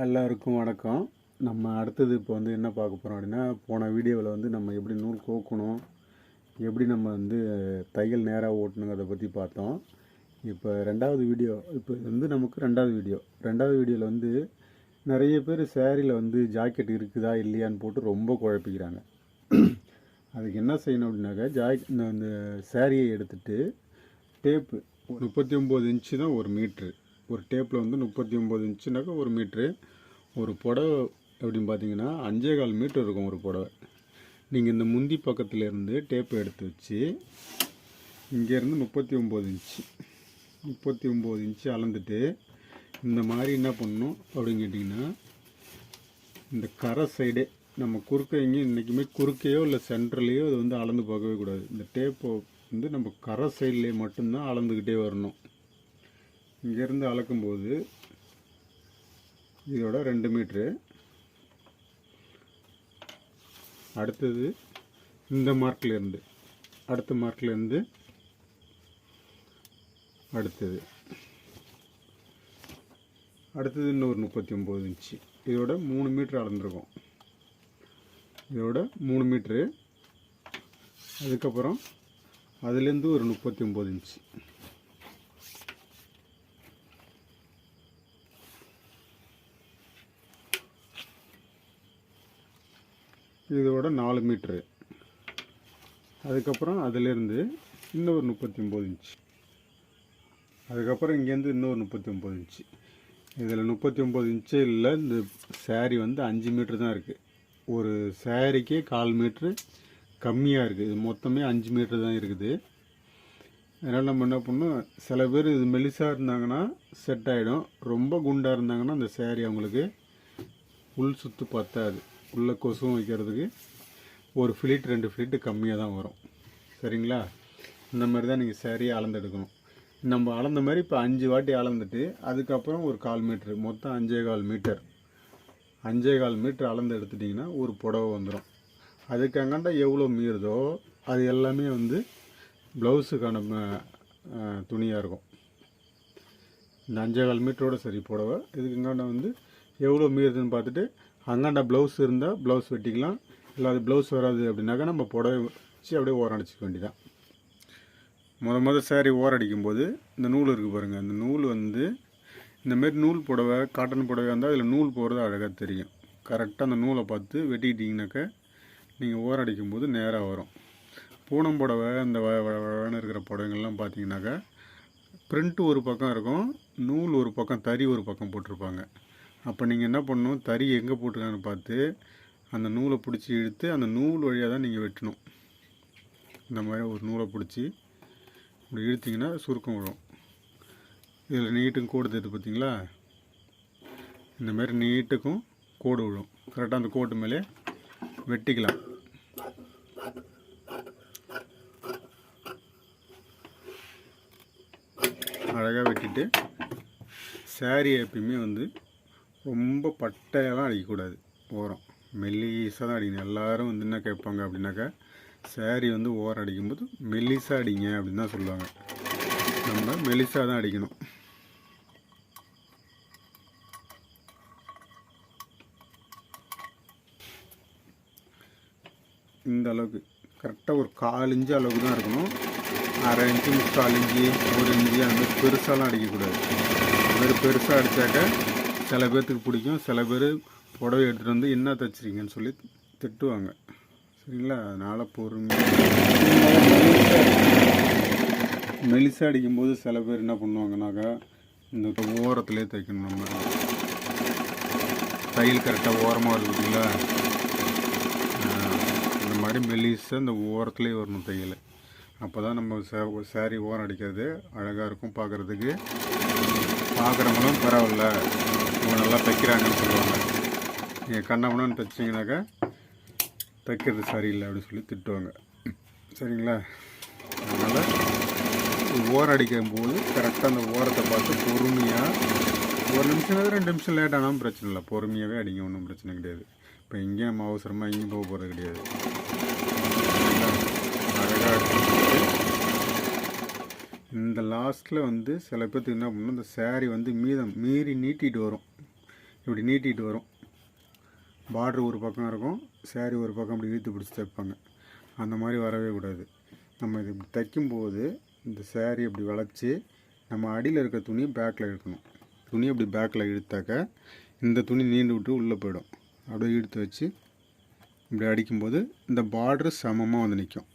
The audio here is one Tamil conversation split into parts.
எல்லாருக்கும் வணக்கம். நம்ம அடுத்தது இப்போ வந்து என்ன பார்க்க போகிறோம் அப்படின்னா, போன வீடியோவில் வந்து நம்ம எப்படி நூல் கோக்கணும், எப்படி நம்ம வந்து தையல் நேராக ஓட்டணுங்கிறத பற்றி பார்த்தோம். இப்போ ரெண்டாவது வீடியோ, இப்போ வந்து நமக்கு ரெண்டாவது வீடியோவில் வந்து நிறைய பேர் சேரீயில் வந்து ஜாக்கெட் இருக்குதா இல்லையான்னு போட்டு ரொம்ப குழப்பிக்கிறாங்க. அதுக்கு என்ன செய்யணும் அப்படின்னாக்கா, இந்த சேரீயை எடுத்துகிட்டு டேப்பு 39 இன்ச்சு தான் ஒரு மீட்ரு. ஒரு டேப்பில் வந்து 39 இன்ச்சுனாக்கா ஒரு மீட்ரு. ஒரு புடவை அப்படின்னு பார்த்தீங்கன்னா 5.25 மீட்டர் இருக்கும் ஒரு புடவை. நீங்கள் இந்த முந்தி பக்கத்துலேருந்து டேப்பை எடுத்து வச்சு இங்கேருந்து 39 இன்ச்சு அளந்துட்டு இந்த மாதிரி என்ன பண்ணணும் அப்படின்னு கேட்டிங்கன்னா, இந்த கரை சைடே நம்ம குறுக்க எங்கேயும் இன்றைக்குமே குறுக்கையோ இல்லை சென்ட்ரலையோ அது வந்து அளந்து பார்க்கவே கூடாது. இந்த டேப்பை வந்து நம்ம கரை சைட்லேயே மட்டும்தான் அளந்துக்கிட்டே வரணும். இங்கேருந்து அளக்கும்போது இதோட 2 மீட்ரு. அடுத்தது இந்த மார்க்லேருந்து அடுத்த மார்க்லேருந்து அடுத்தது இன்னொரு 39 இன்ச்சு. இதோட 3 மீட்ரு அளந்துருக்கும். இதோட 3 மீட்ரு. அதுக்கப்புறம் அதுலேருந்து ஒரு 39 இன்ச்சு. இதோட 4 மீட்ரு. அதுக்கப்புறம் அதிலேருந்து இன்னொரு 39 இன்ச்சு. அதுக்கப்புறம் இங்கேருந்து இன்னொரு 39 இன்ச்சு. இதில் 39 இன்ச்சு இல்லை, இந்த சேரீ வந்து 5 மீட்ரு தான் இருக்குது. ஒரு சேரீக்கே 1/4 மீட்ரு கம்மியாக இருக்குது. இது மொத்தமே 5 மீட்ரு தான் இருக்குது. அதனால் நம்ம என்ன பண்ணணும், சில பேர் இது மெலிசாக இருந்தாங்கன்னா செட் ஆகிடும். ரொம்ப குண்டாக இருந்தாங்கன்னா அந்த சேரீ அவங்களுக்கு உள் சுற்று பத்தாது. உள்ளே கொசுவும் வைக்கிறதுக்கு ஒரு ஃபிலிட் 2 ஃபிலிட்டு கம்மியாக தான் வரும். சரிங்களா? இந்த மாதிரி தான் நீங்கள் சேரீயை அளந்தெடுக்கணும். நம்ம அளந்த மாதிரி இப்போ 5 வாட்டி அளந்துட்டு அதுக்கப்புறம் ஒரு 1/4 மீட்ரு, மொத்தம் 5.25 மீட்டர். 5.25 மீட்டர் அளந்து எடுத்துட்டிங்கன்னா ஒரு புடவை வந்துடும். அதுக்கு அங்காண்டா எவ்வளோ மீறுதோ அது எல்லாமே வந்து ப்ளவுஸுக்கான துணியாக இருக்கும். இந்த 5.25 மீட்டரோட சரி புடவை. இதுக்கு அங்காண்டா வந்து எவ்வளோ மீறுதுன்னு பார்த்துட்டு அங்காண்டா ப்ளவுஸ் இருந்தால் ப்ளவுஸ் வெட்டிக்கலாம். இல்லை அது ப்ளவுஸ் வராது அப்படின்னாக்கா நம்ம புடவை வச்சு அப்படியே ஓரம் அடிச்சிக்க வேண்டியதான். முதல் சேரீ ஓரம் அடிக்கும்போது இந்த நூல் இருக்குது பாருங்கள். இந்த நூல் வந்து இந்தமாரி நூல் புடவை, காட்டன் புடவை இருந்தால் அதில் நூல் போகிறது அழகாக தெரியும். கரெக்டாக அந்த நூலை பார்த்து வெட்டிக்கிட்டிங்கனாக்கா நீங்கள் ஓரம் அடிக்கும்போது நேராக வரும். பூனம் புடவை, இந்த வழன்னு இருக்கிற புடவைங்கள்லாம் பார்த்தீங்கன்னாக்கா பிரிண்ட்டு ஒரு பக்கம் இருக்கும், நூல் ஒரு பக்கம், தறி ஒரு பக்கம் போட்டிருப்பாங்க. அப்போ நீங்கள் என்ன பண்ணணும், தறி எங்கே போட்டிருக்காங்கன்னு பார்த்து அந்த நூலை பிடிச்சி இழுத்து அந்த நூல் வழியாக தான் நீங்கள் வெட்டணும். இந்த மாதிரி ஒரு நூலை பிடிச்சி இப்படி இழுத்திங்கன்னா சுருக்கம் விடும். இதில் நீட்டுக்கும் கோடு தெரியுது பார்த்தீங்களா? இந்த மாதிரி நீட்டுக்கும் கோடு விடும். கரெக்டாக அந்த கோட்டு மேலே வெட்டிக்கலாம். அழகாக வெட்டிட்டு சேரீயை எப்பயுமே வந்து ரொம்ப பட்டையெல்லாம் அடிக்கக்கூடாது. ஓரம் மெல்லிசாக தான் அடிக்கணும். எல்லோரும் வந்து என்ன கேட்பாங்க அப்படின்னாக்கா, சேரீ வந்து ஓரம் அடிக்கும்போது மெல்லிசாக அடிங்க அப்படின்னு தான் சொல்லுவாங்க. நம்ம மெல்லிசாக தான் அடிக்கணும். இந்த அளவுக்கு கரெக்டாக ஒரு 1/4 இன்ச்சு அளவுக்கு தான் இருக்கணும். 1/2 இன்ச்சு, 3/4 இன்ச்சு, 1 இன்ச்சு அந்த மாதிரி பெருசாலாம் அடிக்கக்கூடாது. அது மாதிரி பெருசாக அடித்தாக்க சில பேர்த்துக்கு பிடிக்கும். சில பேர் புடவை எடுத்துகிட்டு வந்து என்ன தைச்சிருக்கீங்கன்னு சொல்லி திட்டுவாங்க. சரிங்களா? அதனால் மெலிசாக அடிக்கும்போது சில பேர் என்ன பண்ணுவாங்கனாக்கா, இந்த ஓரத்துலேயே தைக்கணும். நம்ம தையல் கரெக்டாக ஓரமாக இருக்குதுங்களா, இந்த மாதிரி மெலிசாக இந்த ஓரத்துலேயே வரணும் தையல். அப்போ தான் நம்ம சேரீ ஓரம் அடிக்கிறது அழகாக இருக்கும். பார்க்குறதுக்கு பார்க்குறவங்களும் பரவாயில்ல, இவங்க நல்லா தைக்கிறாங்கன்னு சொல்லுவாங்க. நீங்கள் கண்ணாமண்ணான்னு தைச்சிங்கனாக்கா தைக்கிறது சரியில்லை அப்படின்னு சொல்லி திட்டுவாங்க. சரிங்களா? அதனால் ஓரம் அடிக்கும் போது கரெக்டாக அந்த ஓரத்தை பார்த்து பொறுமையாக 1 நிமிஷம் 2 நிமிஷம் லேட் ஆனாலும் பிரச்சனை இல்லை, பொறுமையாகவே அடிங்க, ஒன்றும் பிரச்சனை கிடையாது. இப்போ எங்கேயும் நம்ம அவசரமாக எங்கேயும் போக போகிறது கிடையாது. அழகாக அடிச்சுட்டு இந்த லாஸ்ட்டில் வந்து சில பேர்த்துக்கு என்ன பண்ணணும், இந்த சேரீ வந்து மீறி நீட்டிட்டு வரும். இப்படி நீட்டிகிட்டு வரும். பார்ட்ரு ஒரு பக்கம் இருக்கும், சேரீ ஒரு பக்கம் அப்படி இழுத்து பிடிச்சி தைப்பாங்க. அந்த மாதிரி வரவே கூடாது. நம்ம இது இப்படி தைக்கும்போது இந்த சேரீ இப்படி வளைச்சி நம்ம அடியில் இருக்க துணியை பேக்கில் இழுக்கணும். துணியை இப்படி பேக்கில் இழுத்தாக்க இந்த துணி நீண்டு விட்டு உள்ளே போயிடும். அப்படியே இழுத்து வச்சு இப்படி அடிக்கும்போது இந்த பார்ட்ரு சமமாக வந்து நிற்கும்.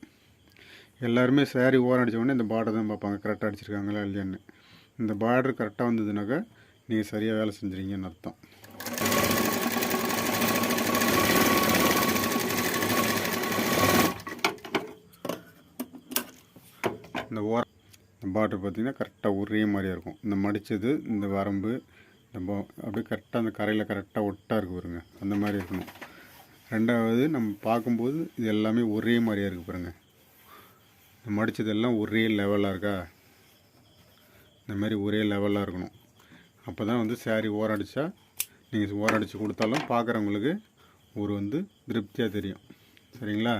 எல்லாருமே சேரீ ஓரம் அடித்தோடனே இந்த பார்டர் தான் பார்ப்பாங்க, கரெக்டாக அடிச்சிருக்காங்களா இல்லையான்னு. இந்த பார்டர் கரெக்டாக வந்ததுனாக்கா நீங்கள் சரியாக வேலை செஞ்சுறீங்கன்னு அர்த்தம். இந்த பார்டர் பார்த்திங்கன்னா கரெக்டாக ஒரே மாதிரியாக இருக்கும். இந்த மடித்தது, இந்த வரம்பு, இந்த அப்படியே கரெக்டாக அந்த கரையில் கரெக்டாக ஒட்டாக இருக்குது பாருங்கள், அந்த மாதிரி இருக்கணும். ரெண்டாவது நம்ம பார்க்கும்போது இது எல்லாமே ஒரே மாதிரியாக இருக்குது பாருங்கள். இந்த மடித்ததெல்லாம் ஒரே லெவலாக இருக்கா, இந்த மாதிரி ஒரே லெவலாக இருக்கணும். அப்போ தான் வந்து சேரீ ஓரம் அடித்தா நீங்கள் ஓரம் அடித்து கொடுத்தாலும் பார்க்குறவங்களுக்கு ஒரு திருப்தியாக தெரியும். சரிங்களா?